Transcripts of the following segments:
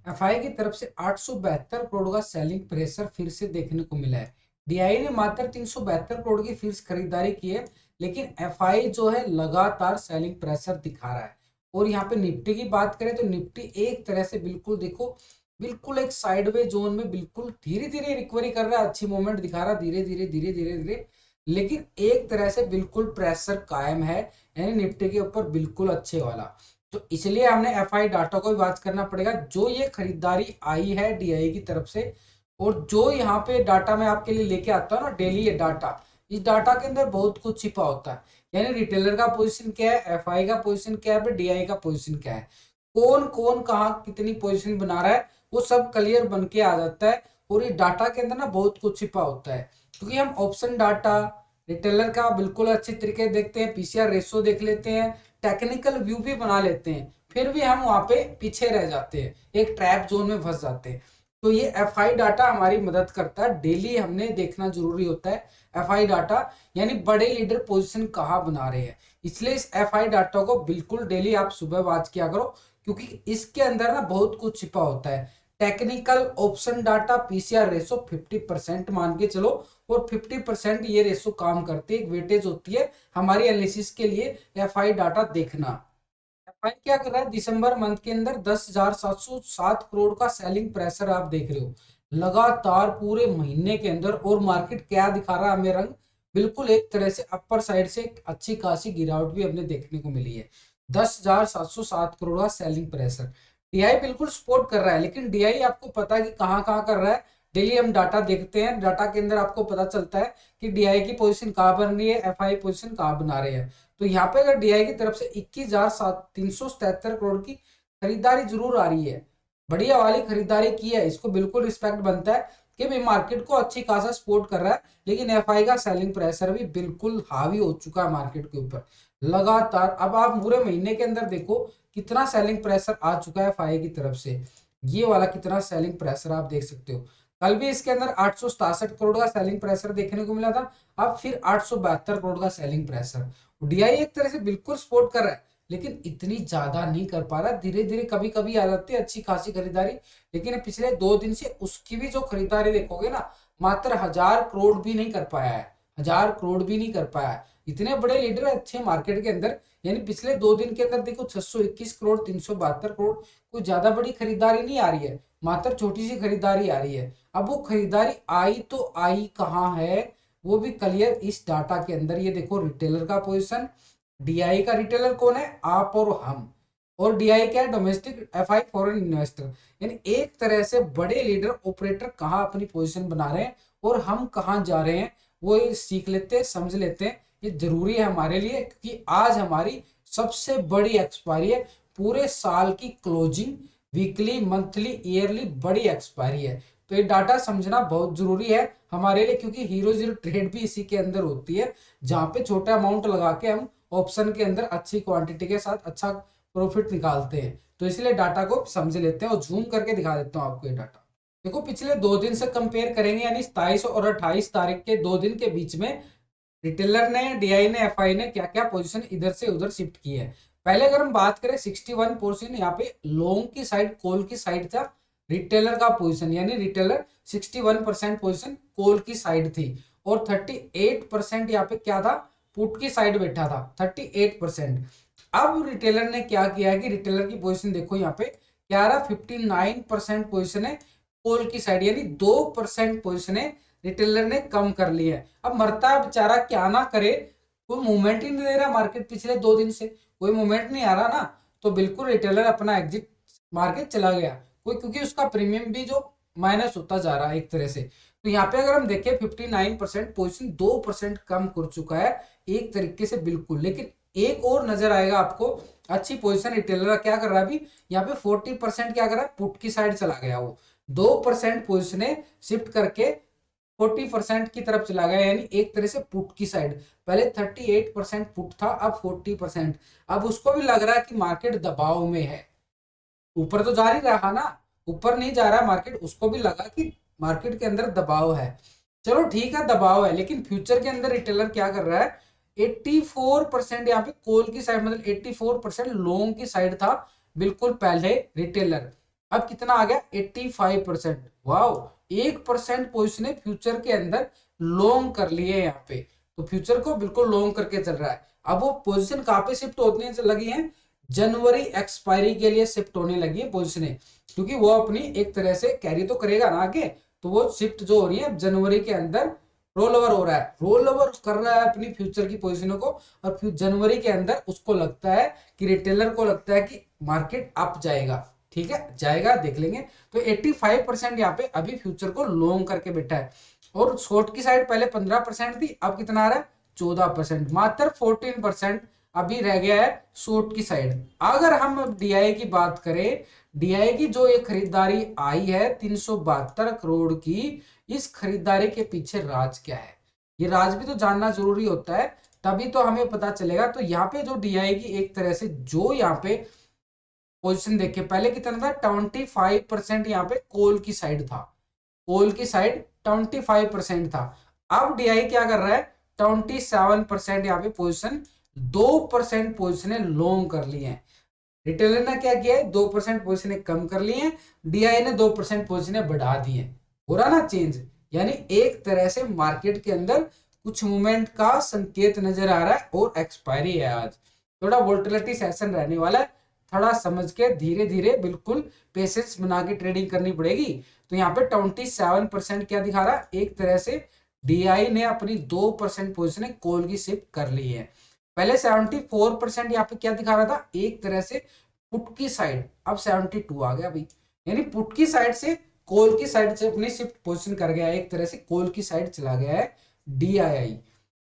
FI की तरफ से 872 करोड़ का सेलिंग प्रेशर फिर से देखने को मिला है। डीआई ने मात्र 372 करोड़ की फिर खरीदारी की है, लेकिन एफआई जो है लगातार सेलिंग प्रेशर दिखा रहा है। और यहाँ पे निफ्टी की बात करें तो निफ्टी एक तरह से बिल्कुल देखो, बिल्कुल एक साइडवे जोन में बिल्कुल धीरे धीरे रिकवरी कर रहा है, अच्छी मूवमेंट दिखा रहा है, धीरे धीरे धीरे धीरे धीरे, लेकिन एक तरह से बिल्कुल प्रेशर कायम है, यानी निफ्टी के ऊपर बिल्कुल अच्छे वाला। तो इसलिए हमने एफआई डाटा को भी बात करना पड़ेगा, जो ये खरीदारी आई है डीआई की तरफ से। और जो यहाँ पे डाटा मैं आपके लिए लेके आता हूँ ना डेली, ये डाटा, इस डाटा के अंदर बहुत कुछ छिपा होता है। यानी रिटेलर का पोजीशन क्या है, एफआई का पोजीशन क्या है, डीआई का पोजीशन क्या है, कौन कौन कहाँ कितनी पोजीशन बना रहा है, वो सब क्लियर बन के आ जाता है। और ये डाटा के अंदर ना बहुत कुछ छिपा होता है, क्योंकि हम ऑप्शन डाटा रिटेलर का बिल्कुल अच्छी तरीके से देखते हैं, पीसीआर रेशो देख लेते हैं, टेक्निकल व्यू भी बना लेते हैं, फिर भी हम वहां पे पीछे रह जाते हैं, एक ट्रैप जोन में फंस जाते हैं। तो ये एफआई डाटा हमारी मदद करता है, डेली हमने देखना जरूरी होता है एफआई डाटा, यानी बड़े लीडर पोजीशन कहाँ बना रहे हैं। इसलिए इस एफआई डाटा को बिल्कुल डेली आप सुबह वॉच किया करो, क्योंकि इसके अंदर ना बहुत कुछ छिपा होता है। Technical option data PCR ratio 50% मान के चलो, और 50% ये रेशो काम करती है, एक वेटेज होती है हमारी एनालिसिस के लिए एफआई डाटा देखना। एफआई क्या कर रहा है, दिसंबर मंथ के अंदर 10,707 करोड़ का सेलिंग प्रेशर आप देख रहे हो लगातार पूरे महीने के अंदर। और मार्केट क्या दिखा रहा है हमें रंग, बिल्कुल एक तरह से अपर साइड से एक अच्छी खासी गिरावट भी हमने देखने को मिली है। 10,707 करोड़ का सेलिंग प्रेशर, डीआई बिल्कुल सपोर्ट कर रहा है, लेकिन डीआई आपको पता है कि कहाँ कहाँ कर रहा है। डेली हम डाटा देखते हैं, डाटा के अंदर आपको पता चलता है कि डीआई की पोजीशन कहाँ बन रही है, एफआई पोजीशन कहाँ बना रहे हैं। तो यहाँ पे अगर डीआई की तरफ से 21,377 करोड़ की खरीदारी जरूर आ रही है, बढ़िया वाली खरीदारी की है, इसको बिल्कुल रिस्पेक्ट बनता है कि भाई मार्केट को अच्छी खासा सपोर्ट कर रहा है। लेकिन एफआई का सेलिंग प्रेशर भी बिल्कुल हावी हो चुका है मार्केट के ऊपर लगातार। अब आप पूरे महीने के अंदर देखो कितना सेलिंग प्रेशर आ चुका है एफआई की तरफ से, ये वाला कितना सेलिंग प्रेशर आप देख सकते हो। कल भी इसके अंदर 867 करोड़ का सेलिंग प्रेशर देखने को मिला था, अब फिर 872 करोड़ का सेलिंग प्रेशर। डीआई एक तरह से बिल्कुल सपोर्ट कर रहा है, लेकिन इतनी ज्यादा नहीं कर पा रहा, धीरे धीरे कभी कभी आ जाती है अच्छी खासी खरीदारी। लेकिन पिछले 2 दिन से उसकी भी जो खरीदारी देखोगे ना, मात्र 1,000 करोड़ भी नहीं कर पाया है, 1,000 करोड़ भी नहीं कर पाया है। इतने बड़े लीडर अच्छे मार्केट के अंदर, यानी पिछले 2 दिन के अंदर देखो 621 करोड़, 372 करोड़, कोई ज्यादा बड़ी खरीदारी नहीं आ रही है, मात्र छोटी सी खरीदारी आ रही है। अब वो खरीदारी आई तो आई कहाँ है, वो भी क्लियर इस डाटा के अंदर। ये देखो रिटेलर का पोजीशन, डीआई का रिटेलर कौन है, आप और हम, और डीआई क्या है, डोमेस्टिक, एफआई फॉरेन इन्वेस्टर। यानी एक तरह से बड़े लीडर ऑपरेटर कहाँ अपनी पोजीशन बना रहे हैं और हम कहाँ जा रहे हैं, वो ये सीख लेते हैं, समझ लेते हैं। ये जरूरी है हमारे लिए, क्योंकि आज हमारी सबसे बड़ी एक्सपायरी है, पूरे साल की क्लोजिंग, वीकली मंथली ईयरली बड़ी एक्सपायरी है। तो ये डाटा समझना बहुत जरूरी है हमारे लिए, क्योंकि हीरो जीरो ट्रेड भी इसी के अंदर होती है, जहां पे छोटा अमाउंट लगा के हम ऑप्शन के अंदर अच्छी क्वांटिटी के साथ अच्छा प्रॉफिट निकालते हैं। तो इसलिए डाटा को समझ लेते हैं, और जूम करके दिखा देता हूँ आपको ये डाटा। देखो पिछले 2 दिन से कंपेयर करेंगे, यानी 27 और 28 तारीख के 2 दिन के बीच में रिटेलर ने, डीआई ने, एफआई ने क्या क्या पोजीशन इधर से उधर शिफ्ट की है। पहले अगर हम बात करें 61% यहाँ पे लॉन्ग की साइड, कॉल की साइड था रिटेलर का पोजीशन, यानी रिटेलर 61% पोजीशन कॉल की साइड थी, और 38% यहाँ पे क्या था, पुट की साइड बैठा था 38%। अब रिटेलर ने क्या किया है कि रिटेलर की पोजीशन देखो यहाँ पे क्या रहा, 59% पोजीशन है कॉल की साइड, यानी 2% पोजीशन है रिटेलर ने कम कर ली है। अब मरता है बेचारा, क्या ना करे, कोई मूवमेंट ही नहीं दे रहा मार्केट, पिछले 2 दिन से कोई मूवमेंट नहीं आ रहा ना, तो बिल्कुल रिटेलर अपना एग्जिट मार्केट चला गया कोई, क्योंकि उसका प्रीमियम भी जो माइनस होता जा रहा है एक तरह से। तो यहाँ पे अगर हम देखें 59% पोजिशन 2% कम कर चुका है एक तरीके से बिल्कुल। लेकिन एक और नजर आएगा आपको, अच्छी पोजीशन रिटेलर क्या कर रहा है अभी, यहाँ पे 40% क्या कर रहा है, पुट की साइड चला गया, वो 2% पोजिशन शिफ्ट करके 40% की तरफ चला गया, यानी एक तरह से पुट की साइड। पहले 38% पुट था, अब 40%। अब उसको भी लग रहा है कि मार्केट दबाव में है, ऊपर तो जा नहीं रहा ना, ऊपर नहीं जा रहा मार्केट, उसको भी लगा कि मार्केट के अंदर दबाव है। चलो ठीक है दबाव है, लेकिन फ्यूचर के अंदर रिटेलर क्या कर रहा है, 84% यहाँ पे कॉल की साइड, मतलब 84% लॉन्ग की साइड था बिल्कुल पहले रिटेलर। अब कितना आ गया 85%। वाओ, 1% पोजिशन फ्यूचर के अंदर लॉन्ग कर लिए यहाँ पे, तो फ्यूचर को बिल्कुल लॉन्ग करके चल रहा है। अब वो पोजीशन कहाँ पे शिफ्ट होने लगी है, जनवरी एक्सपायरी के लिए शिफ्ट होने लगी है पोजीशनें, क्योंकि वो अपनी एक तरह से कैरी तो करेगा ना आगे, तो वो शिफ्ट जो हो रही है जनवरी के अंदर रोल ओवर हो रहा है, रोल ओवर कर रहा है अपनी फ्यूचर की पोजीशनों को। और फिर जनवरी के अंदर उसको लगता है कि रिटेलर को लगता है कि मार्केट अप जाएगा, ठीक है जाएगा, देख लेंगे। तो 85% यहाँ पे अभी फ्यूचर को लॉन्ग करके बैठा है। और शॉर्ट की साइड पहले 15% थी, अब कितना आ रहा है 14%, मात्र 14% अभी रह गया है शॉर्ट की साइड। अगर हम डीआई की बात करें, डीआई की जो ये खरीदारी आई है 372 करोड़ की, इस खरीदारी के पीछे राज क्या है, ये राज भी तो जानना जरूरी होता है, तभी तो हमें पता चलेगा। तो यहाँ पे जो डीआई की एक तरह से जो यहाँ पे पोजीशन देखिए, पहले कितना था 25% यहाँ पे कोल की साइड था, कोल की साइड 25% था। अब डीआई क्या कर रहा है 27% यहाँ पे पोजीशन, 2% पोजीशन लॉन्ग कर ली है। रिटेलर ने क्या किया है 2% पोजीशन कम कर ली है, डीआई ने 2% पोजीशन बढ़ा दी है। हो रहा ना चेंज, यानी एक तरह से मार्केट के अंदर कुछ मूवमेंट का संकेत नजर आ रहा है। और एक्सपायरी है आज, थोड़ा वोलेटिलिटी सेशन रहने वाला है, थोड़ा समझ के धीरे धीरे बिल्कुल पेशेंस बना के ट्रेडिंग करनी पड़ेगी। तो यहाँ पे 27% क्या दिखा रहा है, एक तरह से डीआई ने अपनी 2% पोजीशन कॉल की शिफ्ट कर ली है। पहले 74% यहाँ पे क्या दिखा रहा था, एक तरह से पुट की साइड, अब 72 आ गया भाई, यानी पुट की साइड से कॉल की साइड से अपनी शिफ्ट पोजीशन कर गया है, एक तरह से कॉल की साइड चला गया है डीआई।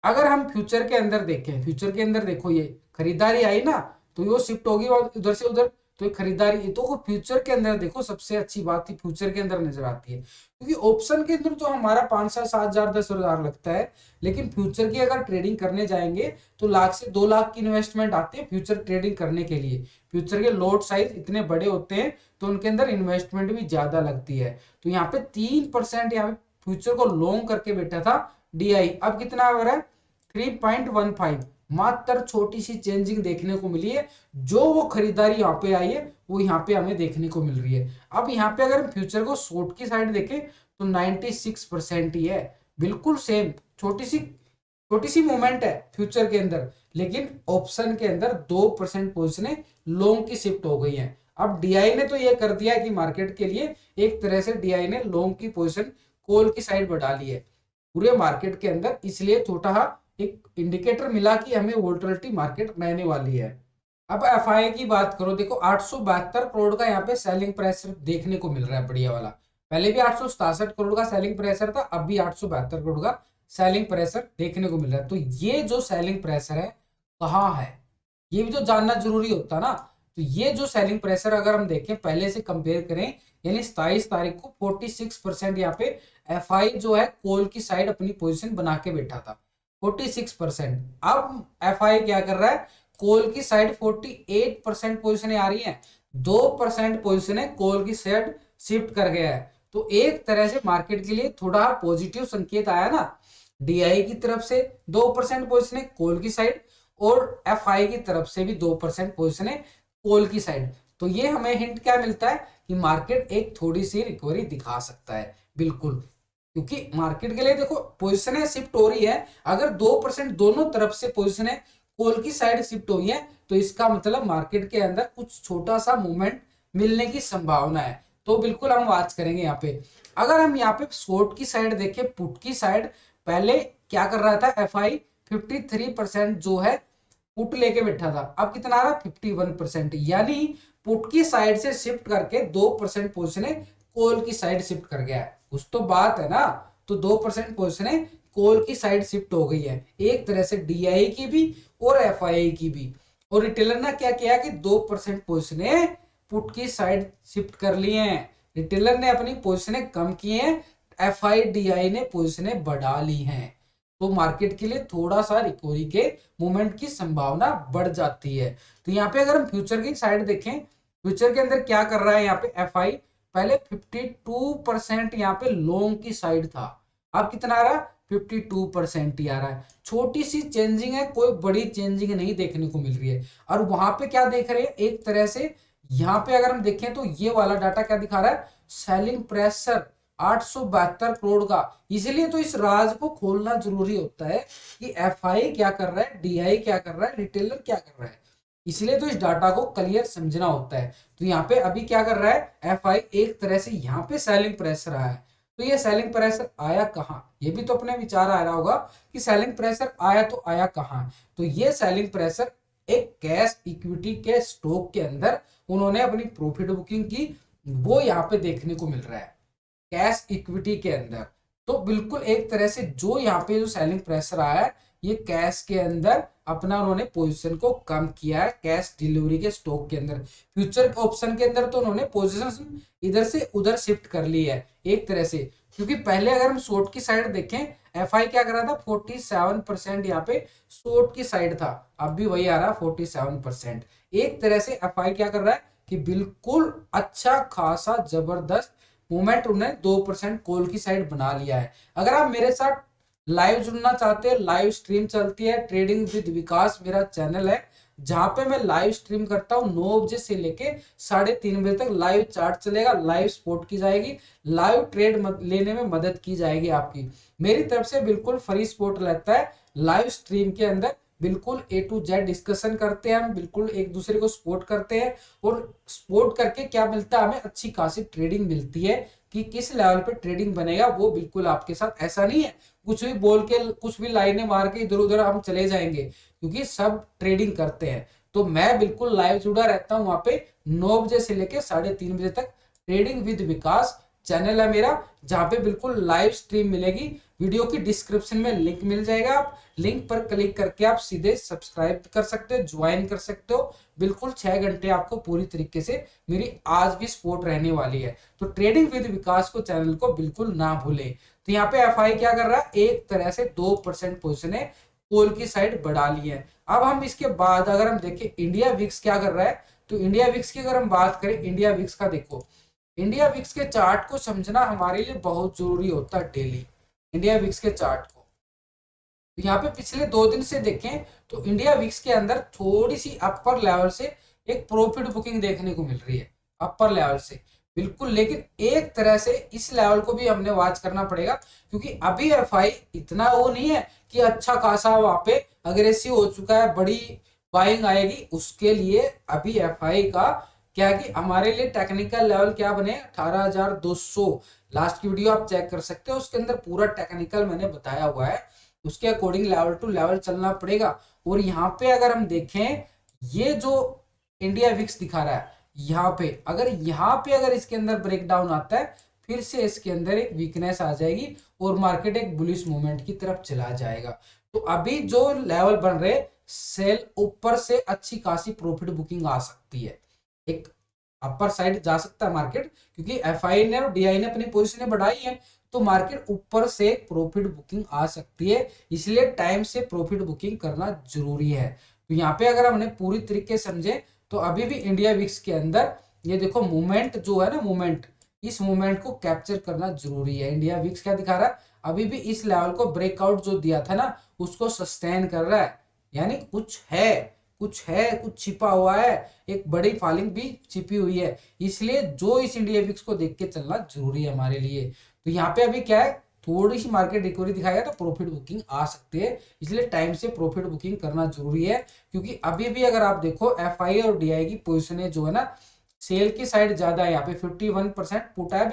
अगर हम फ्यूचर के अंदर देखें, फ्यूचर के अंदर देखो ये खरीदारी आई ना, तो ये शिफ्ट होगी और उधर से उधर, तो ये खरीदारी, तो फ्यूचर के अंदर देखो सबसे अच्छी बात ही फ्यूचर के अंदर नजर आती है, क्योंकि ऑप्शन के अंदर तो हमारा 5-7 हजार 10 हजार लगता है, लेकिन फ्यूचर की अगर ट्रेडिंग करने जाएंगे तो लाख से 2 लाख की इन्वेस्टमेंट आती है फ्यूचर ट्रेडिंग करने के लिए। फ्यूचर के लॉट साइज इतने बड़े होते हैं तो उनके अंदर इन्वेस्टमेंट भी ज्यादा लगती है। तो यहाँ पे 3% यहाँ पे फ्यूचर को लॉन्ग करके बैठा था डीआई, अब कितना हो रहा है 3.15, मात्र छोटी सी चेंजिंग देखने को मिली है। जो वो खरीदारी यहाँ पे आई है वो यहाँ पे हमें देखने को मिल रही है। अब यहाँ पे अगर हम फ्यूचर को शॉर्ट की साइड देखें तो 96% ही है, बिल्कुल सेम, छोटी सी मूवमेंट है फ्यूचर के अंदर, लेकिन ऑप्शन के अंदर 2% पोजीशनें लॉन्ग की शिफ्ट हो गई हैं। अब डीआई ने तो ये कर दिया कि मार्केट के लिए एक तरह से डीआई ने लॉन्ग की पोजीशन कॉल की साइड बढ़ा ली है पूरे मार्केट के अंदर, इसलिए छोटा एक इंडिकेटर मिला कि हमें वोलेटिलिटी मार्केट रहने वाली है। अब एफआई की बात करो, देखो 872 करोड़ का यहाँ पे सेलिंग प्रेशर देखने को मिल रहा है, बढ़िया वाला। पहले भी 867 करोड़ का सेलिंग प्रेशर था, अब भी 872 करोड़ का सेलिंग प्रेशर देखने को मिल रहा है। तो ये जो सेलिंग प्रेशर है कहाँ है, ये भी तो जानना जरूरी होता ना। तो ये जो सेलिंग प्रेशर अगर हम देखें पहले से कंपेयर करें, यानी 27 तारीख को 46% यहाँ पे एफआई जो है कॉल की साइड अपनी पोजीशन बना के बैठा था 46%। अब एफआई क्या कर रहा है, कॉल की साइड 48% पोजीशन आ रही है, 2% पोजीशन कॉल की साइड शिफ्ट कर गया है। तो एक तरह से मार्केट के लिए थोड़ा पॉजिटिव संकेत आया ना, डीआई की तरफ से 2% पोजीशन कॉल की साइड, और एफआई की तरफ से भी 2% पोजीशन है कॉल की साइड। तो ये हमें हिंट क्या मिलता है कि मार्केट एक थोड़ी सी रिकवरी दिखा सकता है, बिल्कुल, क्योंकि मार्केट के लिए देखो पोजीशन शिफ्ट हो रही है, अगर 2% दोनों तरफ से पोजीशन कॉल की साइड शिफ्ट हुई है तो इसका मतलब मार्केट के अंदर कुछ छोटा सा मूवमेंट मिलने की संभावना है। तो बिल्कुल हम वॉच करेंगे यहाँ पे। अगर हम यहाँ पे शॉर्ट की साइड देखें, पुट की साइड पहले क्या कर रहा था एफआई 53% जो है पुट लेके बैठा था, अब कितना आ रहा 51%, यानी पुट की साइड से शिफ्ट करके 2% पोजीशन कॉल की साइड शिफ्ट कर गया है, कुछ तो बात है ना। तो 2% पोजीशन कॉल की साइड शिफ्ट हो गई है, एक तरह से डीआई की भी और एफआई की भी। और रिटेलर ने क्या किया कि 2% पोजीशन पुट की साइड शिफ्ट कर लिए हैं, रिटेलर ने अपनी पोजीशन कम की हैं, एफआई डीआई ने पोजीशन बढ़ा ली हैं। तो मार्केट के लिए थोड़ा सा रिकवरी के मूवमेंट की संभावना बढ़ जाती है। तो यहाँ पे अगर हम फ्यूचर की साइड देखें, फ्यूचर के अंदर क्या कर रहा है यहाँ पे एफआई, पहले 52% यहाँ पे लॉन्ग की साइड था, अब कितना आ रहा है 52% ही आ रहा है। छोटी सी चेंजिंग है, कोई बड़ी चेंजिंग नहीं देखने को मिल रही है। और वहां पे क्या देख रहे हैं, एक तरह से यहाँ पे अगर हम देखें तो ये वाला डाटा क्या दिखा रहा है, सेलिंग प्रेशर 872 करोड़ का। इसलिए तो इस राज को खोलना जरूरी होता है कि एफआई क्या कर रहा है, डीआई क्या कर रहा है, रिटेलर क्या कर रहा है। इसलिए तो इस डाटा को क्लियर समझना होता है। तो यहाँ पे अभी क्या कर रहा है एफआई, एक तरह से यहाँ पे सेलिंग प्रेशर आया है। तो ये सेलिंग प्रेशर आया कहाँ, ये भी तो अपने विचार आ रहा होगा कि सेलिंग प्रेशर आया तो आया कहाँ। तो ये सेलिंग प्रेशर एक कैश इक्विटी के स्टॉक के अंदर उन्होंने अपनी प्रॉफिट बुकिंग की, वो यहाँ पे देखने को मिल रहा है कैश इक्विटी के अंदर। तो बिल्कुल एक तरह से जो यहाँ पे जो सेलिंग प्रेशर आया है, ये कैश के अंदर अपना उन्होंने पोजीशन को कम किया है कैश डिलीवरी के स्टॉक के अंदर। फ्यूचर ऑप्शन के अंदर तो उन्होंने पोजीशन इधर से उधर शिफ्ट कर ली है एक तरह से, क्योंकि पहले अगर हम शॉर्ट की साइड देखें, एफआई क्या कर रहा था 47% यहाँ पे शॉर्ट की साइड था, अब भी वही आ रहा है 47%। एक तरह से एफआई क्या कर रहा है कि बिल्कुल अच्छा खासा जबरदस्त मूवमेंट उन्हें 2% कॉल की साइड बना लिया है। अगर आप मेरे साथ लाइव जुड़ना चाहते हैं, लाइव स्ट्रीम चलती है ट्रेडिंग विद विकास, मेरा चैनल है जहां पे मैं लाइव स्ट्रीम करता हूँ 9 बजे से लेके 3:30 बजे तक। लाइव चार्ट चलेगा, लाइव सपोर्ट की जाएगी, लाइव ट्रेड लेने में मदद की जाएगी आपकी। मेरी तरफ से बिल्कुल फ्री सपोर्ट रहता है लाइव स्ट्रीम के अंदर, बिल्कुल ए टू जेड डिस्कशन करते हैं हम, बिल्कुल एक दूसरे को सपोर्ट करते हैं। और सपोर्ट करके क्या मिलता है हमें, अच्छी खासी ट्रेडिंग मिलती है कि किस लेवल पे ट्रेडिंग बनेगा वो बिल्कुल आपके साथ। ऐसा नहीं है कुछ भी बोल के कुछ भी लाइनें मार के इधर उधर हम चले जाएंगे, क्योंकि सब ट्रेडिंग करते हैं। तो मैं बिल्कुल लाइव जुड़ा रहता हूँ वहां पे 9 बजे से लेके 3:30 बजे तक। ट्रेडिंग विद विकास चैनल है मेरा, जहां पे बिल्कुल लाइव स्ट्रीम मिलेगी। वीडियो की डिस्क्रिप्शन में लिंक मिल जाएगा, आप लिंक पर क्लिक करके आप सीधे सब्सक्राइब कर सकते हो, ज्वाइन कर सकते हो। बिल्कुल 6 घंटे आपको पूरी तरीके से मेरी आज भी सपोर्ट रहने वाली है। तो ट्रेडिंग विद विकास को चैनल को बिल्कुल ना भूलें। तो यहाँ पे एफआई क्या कर रहा है, एक तरह से 2% पोजिशन है कॉल की साइड बढ़ा ली है। अब हम इसके बाद अगर हम देखें इंडिया विक्स क्या कर रहा है, तो इंडिया विक्स की अगर हम बात करें, इंडिया विक्स का देखो, इंडिया विक्स के चार्ट को समझना हमारे लिए बहुत जरूरी होता है डेली, इंडिया विक्स के चार्ट को। तो यहाँ पे पिछले 2 दिन से देखें तो इंडिया विक्स के अंदर थोड़ी सी अपर लेवल से एक प्रॉफिट बुकिंग देखने को मिल रही है, अपर लेवल से बिल्कुल। लेकिन एक तरह से इस लेवल को भी हमने वॉच करना पड़ेगा, क्योंकि अभी एफआई इतना वो नहीं है कि अच्छा खासा वहां पे अग्रेसिव हो चुका है, बड़ी बाइंग आएगी उसके लिए। अभी एफआई का क्या कि हमारे लिए टेक्निकल लेवल क्या बने 18,200, लास्ट की वीडियो आप चेक कर सकते हो, उसके अंदर पूरा टेक्निकल मैंने बताया हुआ है, उसके अकॉर्डिंग लेवल टू लेवल चलना पड़ेगा। और यहाँ पे अगर हम देखें, ये जो इंडिया विक्स दिखा रहा है, यहाँ पे अगर इसके अंदर ब्रेकडाउन आता है, फिर से इसके अंदर एक वीकनेस आ जाएगी और मार्केट एक बुलिश मूवमेंट की तरफ चला जाएगा। तो अभी जो लेवल बन रहे, सेल ऊपर से अच्छी खासी प्रॉफिट बुकिंग आ सकती है, एक अपर साइड जा सकता है मार्केट, क्योंकि एफआई ने और डीआई ने अपनी पोजीशनें बढ़ाई है। तो मार्केट ऊपर से प्रॉफिट बुकिंग आ सकती है, इसलिए टाइम से प्रॉफिट बुकिंग करना जरूरी है। तो यहाँ पे अगर हमने पूरी तरीके समझे तो अभी भी इंडिया विक्स के अंदर ये देखो मूवमेंट जो है ना, मूवमेंट, इस मूवमेंट को कैप्चर करना जरूरी है। इंडिया विक्स क्या दिखा रहा है, अभी भी इस लेवल को ब्रेकआउट जो दिया था ना उसको सस्टेन कर रहा है, यानी कुछ छिपा हुआ है, एक बड़ी फॉलिंग भी छिपी हुई है। इसलिए जो इस इंडिया विक्स को देख के चलना जरूरी है हमारे लिए। तो यहाँ पे अभी क्या है, थोड़ी सी मार्केट रिकवरी दिखाएगा तो प्रॉफिट बुकिंग आ सकती है, इसलिए टाइम से प्रॉफिट बुकिंग करना जरूरी है। क्योंकि अभी भी अगर आप देखो एफआई और डीआई की पोजिशन जो है ना, सेल की साइड ज्यादा है, यहाँ पे 51% पुट है,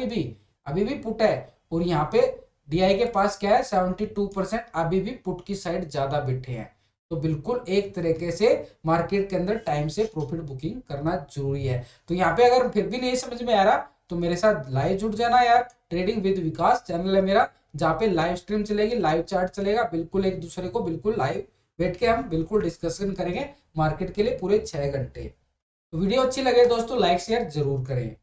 अभी भी पुट है। और यहाँ पे डीआई के पास क्या है 72%, अभी भी पुट की साइड ज्यादा बैठे हैं। तो बिल्कुल एक तरीके से मार्केट के अंदर टाइम से प्रॉफिट बुकिंग करना जरूरी है। तो यहाँ पे अगर फिर भी नहीं समझ में आ रहा तो मेरे साथ लाइव जुड़ जाना यार, ट्रेडिंग विद विकास चैनल है मेरा, जहाँ पे लाइव स्ट्रीम चलेगी, लाइव चार्ट चलेगा, बिल्कुल एक दूसरे को बिल्कुल लाइव बैठ के हम बिल्कुल डिस्कशन करेंगे मार्केट के लिए पूरे 6 घंटे। तो वीडियो अच्छी लगे दोस्तों लाइक शेयर जरूर करें।